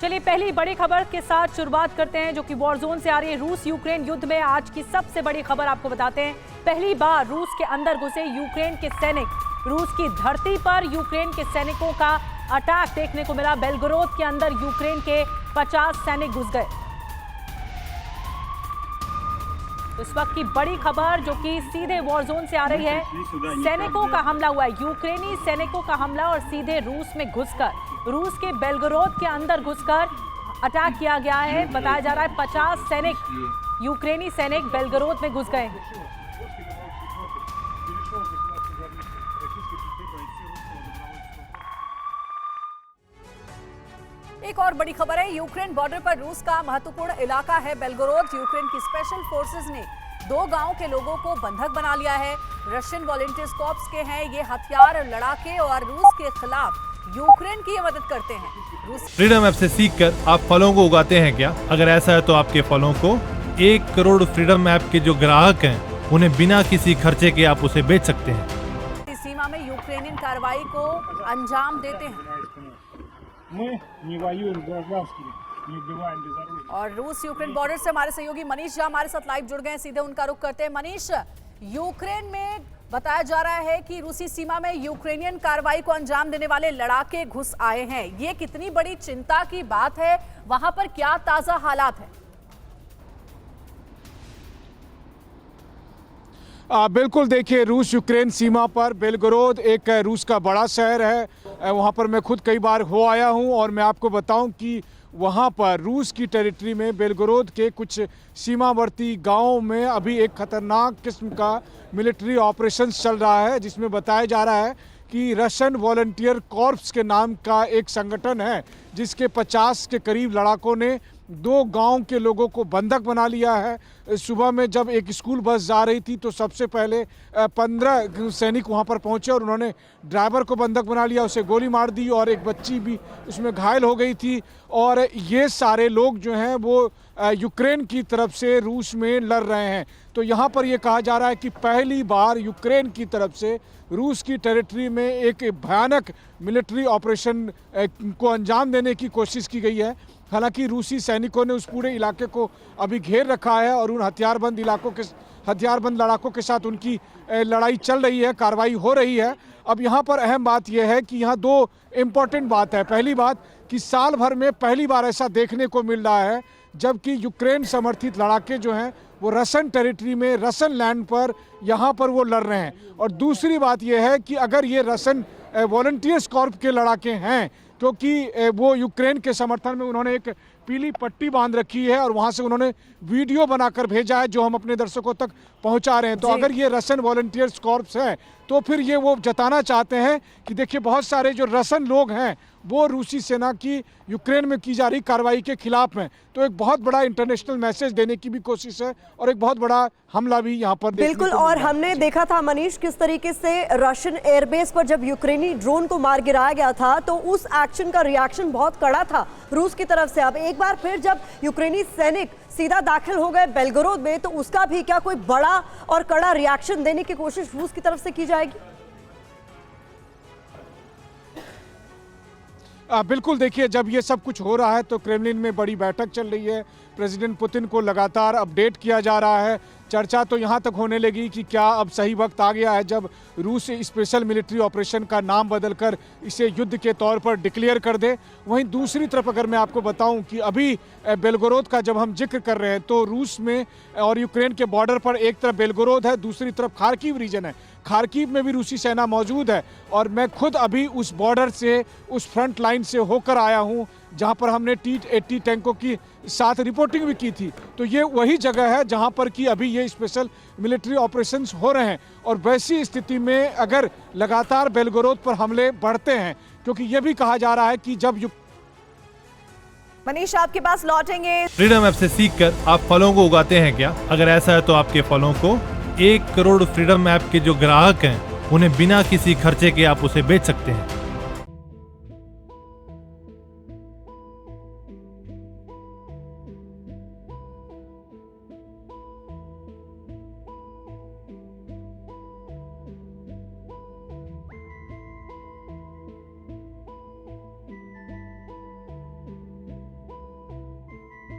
चलिए पहली बड़ी खबर के साथ शुरुआत करते हैं जो कि वॉर जोन से आ रही है। रूस यूक्रेन युद्ध में आज की सबसे बड़ी खबर आपको बताते हैं। पहली बार रूस के अंदर घुसे यूक्रेन के सैनिक। रूस की धरती पर यूक्रेन के सैनिकों का अटैक देखने को मिला। बेलगोरोद के अंदर यूक्रेन के 50 सैनिक घुस गए। इस वक्त की बड़ी खबर जो कि सीधे वॉर जोन से आ रही है। सैनिकों का हमला हुआ है, यूक्रेनी सैनिकों का हमला और सीधे रूस में घुसकर रूस के बेलगोरोद के अंदर घुसकर अटैक किया गया है। बताया जा रहा है 50 सैनिक यूक्रेनी सैनिक बेलगोरोद में घुस गए हैं। एक और बड़ी खबर है, यूक्रेन बॉर्डर पर रूस का महत्वपूर्ण इलाका है बेलगोरोद। यूक्रेन की स्पेशल फोर्सेस ने 2 गांव के लोगों को बंधक बना लिया है। रशियन वॉलंटियर्स कॉर्प्स के हैं ये हथियार लड़ाके और रूस के खिलाफ यूक्रेन की मदद करते हैं। फ्रीडम ऐप से सीखकर आप फलों को उगाते हैं क्या? अगर ऐसा है तो आपके फलों को 1 करोड़ फ्रीडम ऐप के जो ग्राहक हैं उन्हें बिना किसी खर्चे के आप उसे बेच सकते हैं। सीमा में यूक्रेनियन कार्रवाई को अंजाम देते हैं और रूस यूक्रेन बॉर्डर से हमारे सहयोगी मनीष झा हमारे साथ लाइव जुड़ गए हैं। सीधे उनका रुख करते हैं। मनीष, यूक्रेन में बताया जा रहा है कि रूसी सीमा में यूक्रेनियन कार्रवाई को अंजाम देने वाले लड़ाके घुस आए हैं। ये कितनी बड़ी चिंता की बात है? वहां पर क्या ताजा हालात है? बिल्कुल, देखिए रूस यूक्रेन सीमा पर बेलगोरोद एक रूस का बड़ा शहर है। वहाँ पर मैं खुद कई बार हो आया हूँ और मैं आपको बताऊँ कि वहाँ पर रूस की टेरिटरी में बेलगोरोद के कुछ सीमावर्ती गांवों में अभी एक खतरनाक किस्म का मिलिट्री ऑपरेशंस चल रहा है, जिसमें बताया जा रहा है कि रशियन वॉलंटियर कॉर्प्स के नाम का एक संगठन है जिसके 50 के करीब लड़ाकों ने 2 गांव के लोगों को बंधक बना लिया है। सुबह में जब एक स्कूल बस जा रही थी तो सबसे पहले 15 सैनिक वहां पर पहुंचे और उन्होंने ड्राइवर को बंधक बना लिया, उसे गोली मार दी और एक बच्ची भी उसमें घायल हो गई थी। और ये सारे लोग जो हैं वो यूक्रेन की तरफ से रूस में लड़ रहे हैं। तो यहाँ पर ये कहा जा रहा है कि पहली बार यूक्रेन की तरफ से रूस की टेरिटरी में एक भयानक मिलिट्री ऑपरेशन को अंजाम देने की कोशिश की गई है। हालांकि रूसी सैनिकों ने उस पूरे इलाके को अभी घेर रखा है और उन हथियारबंद लड़ाकों के साथ उनकी लड़ाई चल रही है, कार्रवाई हो रही है। अब यहाँ पर अहम बात यह है कि यहाँ 2 इम्पॉर्टेंट बात है। पहली बात कि साल भर में पहली बार ऐसा देखने को मिल रहा है जबकि यूक्रेन समर्थित लड़ाके जो हैं वो रशियन टेरिटरी में, रशियन लैंड पर यहाँ पर वो लड़ रहे हैं। और दूसरी बात यह है कि अगर ये रशियन वॉलंटियर्स कॉर्प के लड़ाके हैं क्योंकि वो यूक्रेन के समर्थन में उन्होंने एक पीली पट्टी बांध रखी है और वहां से उन्होंने वीडियो बनाकर भेजा है जो हम अपने दर्शकों तक पहुंचा रहे हैं। तो अगर ये रशियन वॉलंटियर्स कॉर्प्स है तो फिर ये वो जताना चाहते हैं कि देखिए बहुत सारे जो रशियन लोग हैं वो रूसी सेना की यूक्रेन में की जा रही कार्रवाई के खिलाफ हैं। तो एक बहुत बड़ा इंटरनेशनल मैसेज देने की भी कोशिश है और एक बहुत बड़ा हमला भी यहाँ पर बिल्कुल। और हमने देखा था मनीष किस तरीके से रशियन एयरबेस पर जब यूक्रेनी ड्रोन को मार गिराया गया था तो उस एक्शन का रिएक्शन बहुत कड़ा था रूस की तरफ से। अब एक बार फिर जब यूक्रेनी सैनिक सीधा दाखिल हो गए बेलगोरोद में तो उसका भी क्या कोई बड़ा और कड़ा रिएक्शन देने की कोशिश रूस की तरफ से की जाएगी? बिल्कुल, देखिए जब ये सब कुछ हो रहा है तो क्रेमलिन में बड़ी बैठक चल रही है। प्रेसिडेंट पुतिन को लगातार अपडेट किया जा रहा है। चर्चा तो यहाँ तक होने लगी कि क्या अब सही वक्त आ गया है जब रूस स्पेशल मिलिट्री ऑपरेशन का नाम बदलकर इसे युद्ध के तौर पर डिक्लेयर कर दे। वहीं दूसरी तरफ अगर मैं आपको बताऊं कि अभी बेलगोरोद का जब हम जिक्र कर रहे हैं तो रूस में और यूक्रेन के बॉर्डर पर एक तरफ बेलगोरोद है, दूसरी तरफ खार्किव रीजन है। खार्किव में भी रूसी सेना मौजूद है और मैं खुद अभी उस बॉर्डर से, उस फ्रंट लाइन से होकर आया हूं जहां पर हमने T-80 टैंकों की साथ रिपोर्टिंग भी की थी। तो ये वही जगह है जहां पर कि अभी ये स्पेशल मिलिट्री ऑपरेशंस हो रहे हैं। और वैसी स्थिति में अगर लगातार बेलगोरोद पर हमले बढ़ते हैं, क्योंकि ये भी कहा जा रहा है कि जब मनीष आपके पास लौटेंगे। फ्रीडम ऐप से सीखकर आप फलों को उगाते हैं क्या? अगर ऐसा है तो आपके फलों को 1 करोड़ फ्रीडम ऐप के जो ग्राहक हैं उन्हें बिना किसी खर्चे के आप उसे बेच सकते हैं।